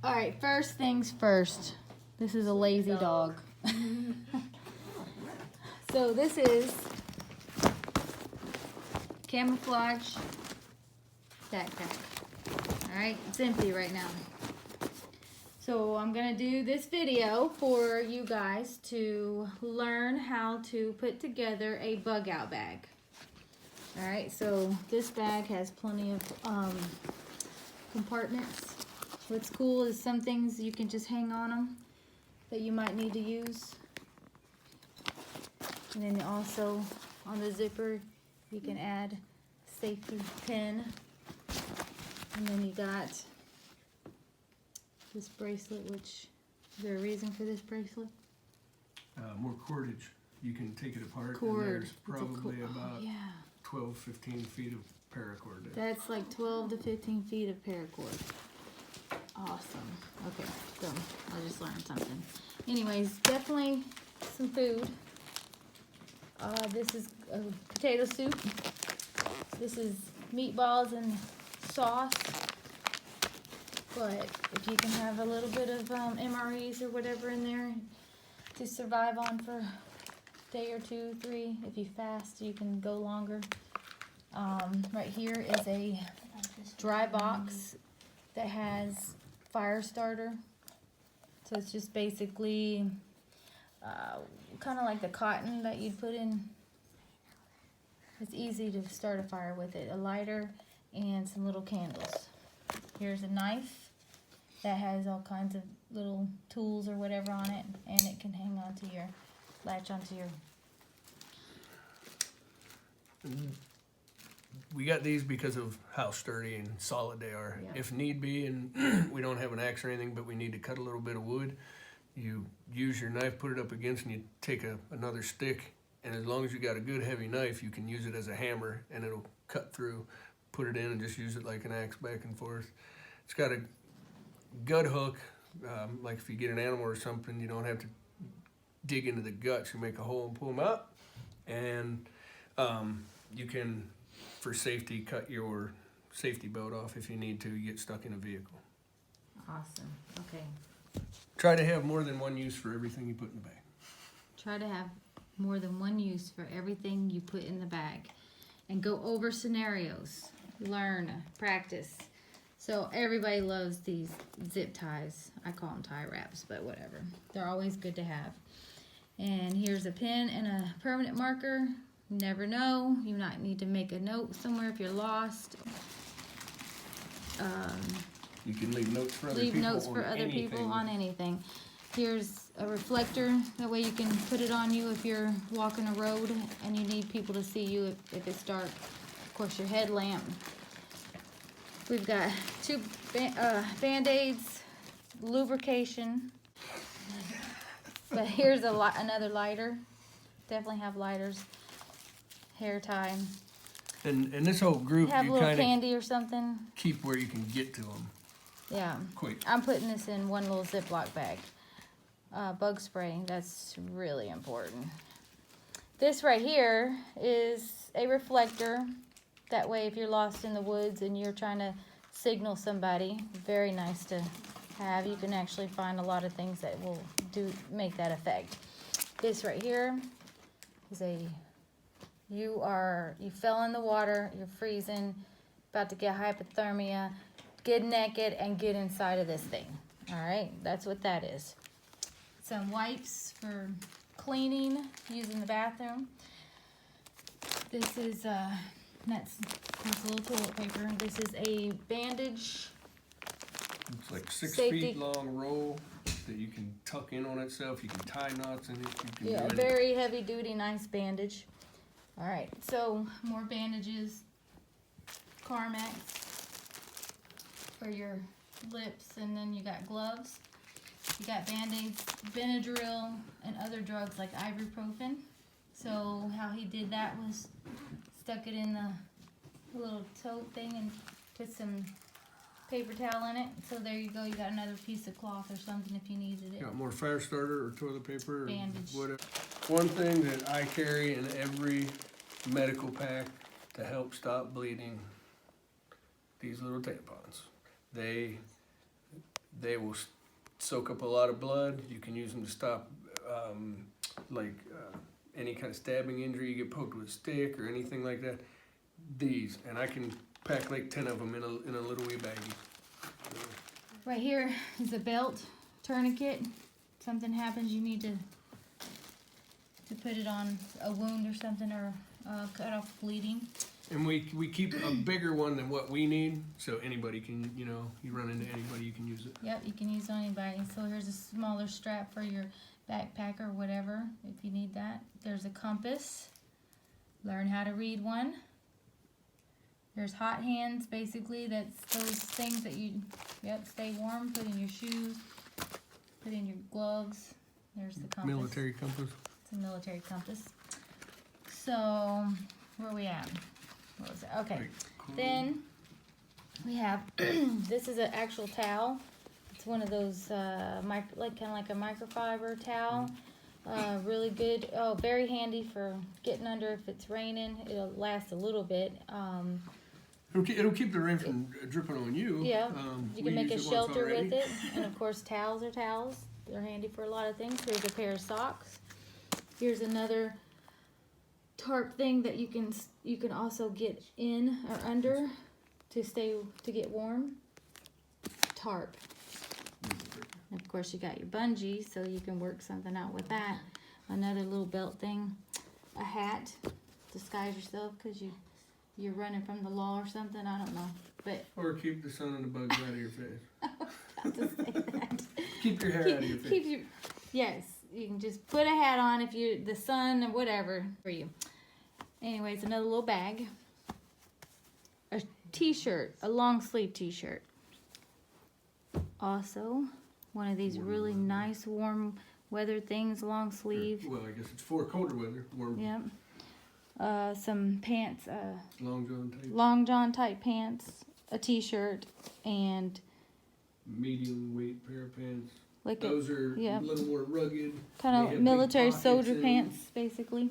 All right, first things first. This is a lazy dog. So this is camouflage backpack. All right, it's empty right now. So I'm gonna do this video for you guys to learn how to put together a bug out bag. All right, so this bag has plenty of compartments. What's cool is some things you can just hang on them that you might need to use. And then also on the zipper, you can add safety pin. And then you got this bracelet, which, is there a reason for this bracelet? More cordage. You can take it apart. Cord. And there's probably about yeah. 12, 15 feet of paracord there. That's like 12 to 15 feet of paracord. Awesome. Okay, so I just learned something. Anyways, definitely some food. This is a potato soup. This is meatballs and sauce. But if you can have a little bit of MREs or whatever in there to survive on for a day or 2, 3. If you fast, you can go longer. Right here is a dry box that has fire starter. So it's just basically kind of like the cotton that you'd put in. It's easy to start a fire with it. A lighter and some little candles. Here's a knife that has all kinds of little tools or whatever on it, and it can hang onto your, latch onto your. We got these because of how sturdy and solid they are. Yeah. If need be, and we don't have an axe or anything, but we need to cut a little bit of wood, you use your knife, put it up against, and you take another stick, and as long as you got a good heavy knife, you can use it as a hammer, and it'll cut through. Put it in and just use it like an axe back and forth. It's got a gut hook, like if you get an animal or something, you don't have to dig into the guts. You make a hole and pull them out, and you can, for safety, cut your safety belt off if you need to. You get stuck in a vehicle. Awesome. Okay. Try to have more than one use for everything you put in the bag. Try to have more than one use for everything you put in the bag. And go over scenarios. Learn, practice. So everybody loves these zip ties. I call them tie wraps, but whatever. They're always good to have. And here's a pen and a permanent marker. You never know. You might need to make a note somewhere if you're lost. You can leave notes for other Leave people. notes for other people anything. on anything. Here's a reflector. That way you can put it on you if you're walking a road and you need people to see you if it's dark. Of course, your headlamp. We've got 2 Band-Aids, lubrication. But here's another lighter. Definitely have lighters. Hair tie. And this whole group, Have a you little kind of candy or something. keep where you can get to them Yeah. quick. I'm putting this in one little Ziploc bag. Bug spray, that's really important. This right here is a reflector. That way if you're lost in the woods and you're trying to signal somebody, very nice to have. You can actually find a lot of things that will make that effect. This right here is you fell in the water, you're freezing, about to get hypothermia, get naked and get inside of this thing. All right, that's what that is. Some wipes for cleaning, using the bathroom. This is that's a little toilet paper. This is a bandage. It's like 6 Safety. feet long roll that you can tuck in on itself. You can tie knots in it. You can Yeah, do anything. very heavy duty, nice bandage. All right, so more bandages. Carmex for your lips, and then you got gloves. You got Band-Aids, Benadryl, and other drugs like ibuprofen. So how he did that was stuck it in the little tote thing and put some paper towel in it. So there you go. You got another piece of cloth or something if you needed it. Got more fire starter or toilet paper or Bandage. whatever. One thing that I carry in every medical pack to help stop bleeding, these little tampons. They They will soak up a lot of blood. You can use them to stop any kind of stabbing injury. You get poked with a stick or anything like that. These, and I can pack like 10 of them in a little wee baggie. Right here is a belt tourniquet. Something happens, you need to put it on a wound or something, or cut off bleeding. And we keep a bigger one than what we need, so anybody can, you run into anybody, you can use it. Yep, you can use it on anybody. So here's a smaller strap for your backpack or whatever, if you need that. There's a compass. Learn how to read one. There's hot hands, basically. That's those things that you, stay warm. Put in your shoes. Put in your gloves. There's the compass. Military compass. It's a military compass. So, where are we at? What was it? Okay. Then we have this is an actual towel. It's one of those kind of like a microfiber towel. Really good. Oh, very handy for getting under if it's raining. It'll last a little bit. It'll keep the rain from dripping on you. Yeah. You can make a shelter with it, and of course towels are towels. They're handy for a lot of things. Here's a pair of socks. Here's another tarp thing that you can also get in or under to get warm. Tarp. And of course you got your bungee, so you can work something out with that. Another little belt thing. A hat. Disguise yourself because you're running from the law or something. I don't know, but or keep the sun and the bugs out of your face. I'll just say that. Keep your hair out of your face. Yes, you can just put a hat on if you the sun or whatever for you. Anyways, another little bag. A t-shirt, a long sleeve t-shirt. Also, one of these really nice warm weather things, long sleeve. Well, I guess it's for colder weather. Warm. Yep. Some pants, long john type pants, a t-shirt, and medium weight pair of pants. Like those are a little more rugged. Kind of military soldier pants, basically.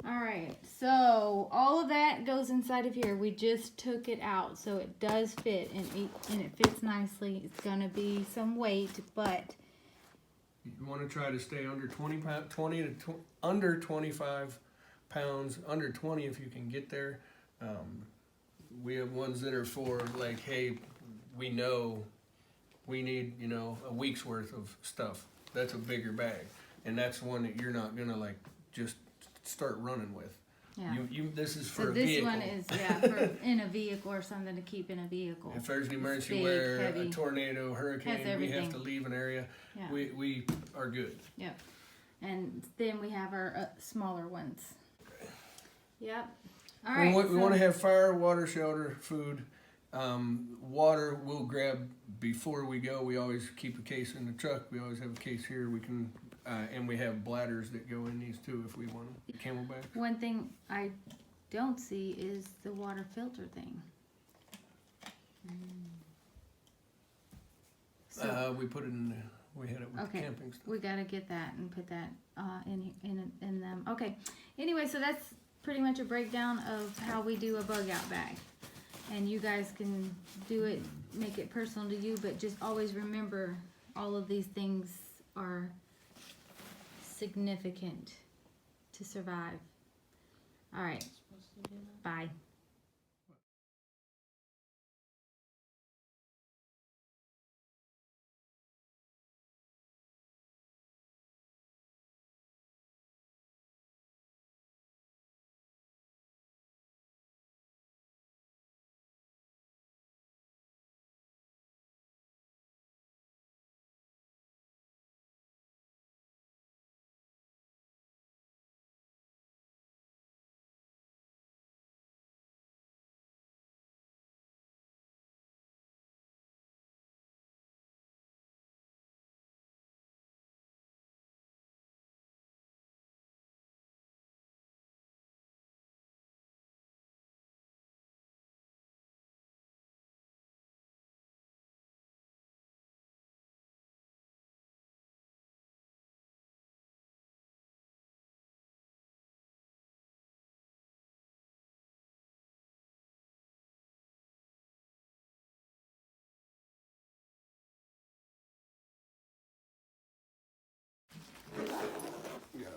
All right, so all of that goes inside of here. We just took it out, so it does fit, and it fits nicely. It's gonna be some weight, but you want to try to stay under under 25 pounds, under 20 if you can get there. We have ones that are for like, hey, we know we need, a week's worth of stuff. That's a bigger bag, and that's one that you're not gonna like just start running with. Yeah. This is for so a this vehicle. one is for in a vehicle or something to keep in a vehicle. If there's an emergency big, where heavy, a tornado, hurricane, we have to leave an area, yeah. we are good. Yep. And then we have our smaller ones. Yep. All right. We want to have fire, water, shelter, food. Water we'll grab before we go. We always keep a case in the truck. We always have a case here. We can, and we have bladders that go in these too if we want them. Camelback. One thing I don't see is the water filter thing. So, we put it in. We had it with the camping stuff. We gotta get that and put that in them. Okay. Anyway, so that's pretty much a breakdown of how we do a bug out bag. And you guys can do it, make it personal to you, but just always remember all of these things are significant to survive. All right. Bye.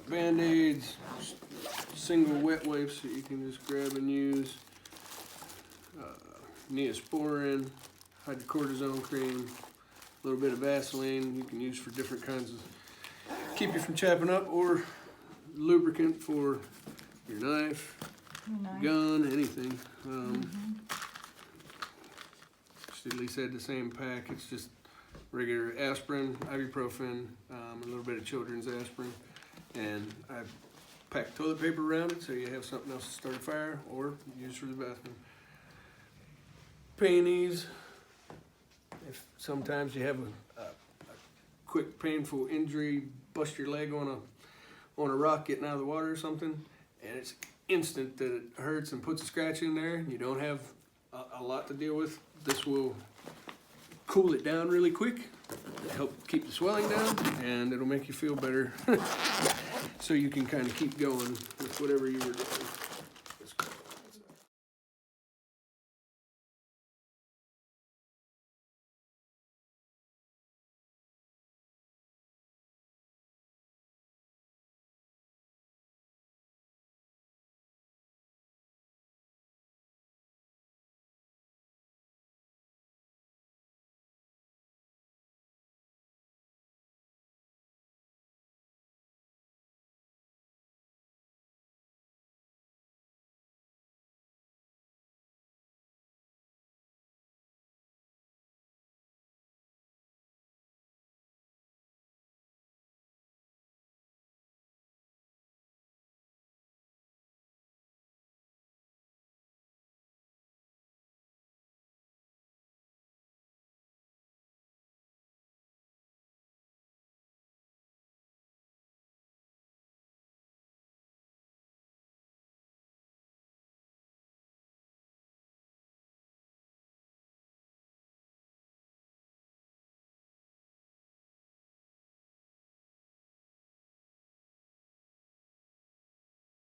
Band-Aids, single wet wipes that you can just grab and use, Neosporin, hydrocortisone cream, a little bit of Vaseline you can use for different kinds of, keep you from chapping up, or lubricant for your knife, gun, anything. Just at least had the same pack. It's just regular aspirin, ibuprofen, a little bit of children's aspirin, and I pack toilet paper around it so you have something else to start a fire or use for the bathroom. Pain ease. If sometimes you have a quick painful injury, bust your leg on a rock getting out of the water or something, and it's instant that it hurts and puts a scratch in there, and you don't have a lot to deal with, this will cool it down really quick, help keep the swelling down, and it'll make you feel better so you can kind of keep going with whatever you were doing.